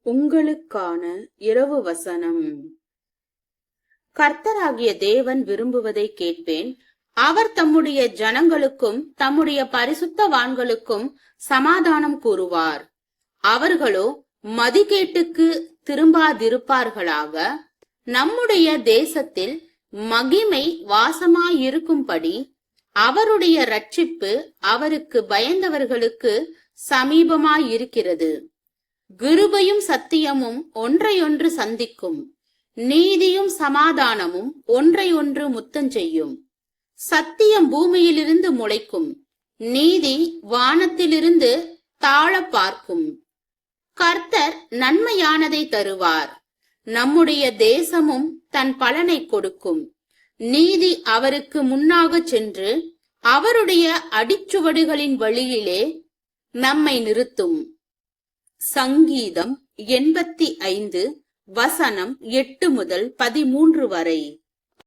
உங்களுக்கான இரவு வசனம். கர்த்தராகிய தேவன் விரும்புவதை கேட்பேன். அவர் தம்முடைய ஜனங்களுக்கும் தம்முடைய பரிசுத்தவான்களுக்கும் சமாதானம் கூறுவார். அவர்களோ மதிகேட்டுக்கு திரும்பாதிருப்பார்களாக. நம்முடைய தேசத்தில் மகிமை வாசமாயிருக்கும்படி அவருடைய இரட்சிப்பு அவருக்கு பயந்தவர்களுக்கு சமீபமாயிருக்கிறது. கிருபையும் சத்தியமும் ஒன்றையொன்று சந்திக்கும். நீதியும் சமாதானமும் ஒன்றையொன்று முத்தஞ்செய்யும். சத்தியம் பூமியிலிருந்து முளைக்கும். நீதி வானத்திலிருந்து தாழ பார்க்கும். கர்த்தர் நன்மையானதை தருவார். நம்முடைய தேசமும் தன் பலனை கொடுக்கும். நீதி அவருக்கு முன்னாக சென்று அவருடைய அடிச்சுவடுகளின் வழியிலே நம்மை நிறுத்தும். சங்கீதம் 85 வசனம் 8 முதல் 13 வரை.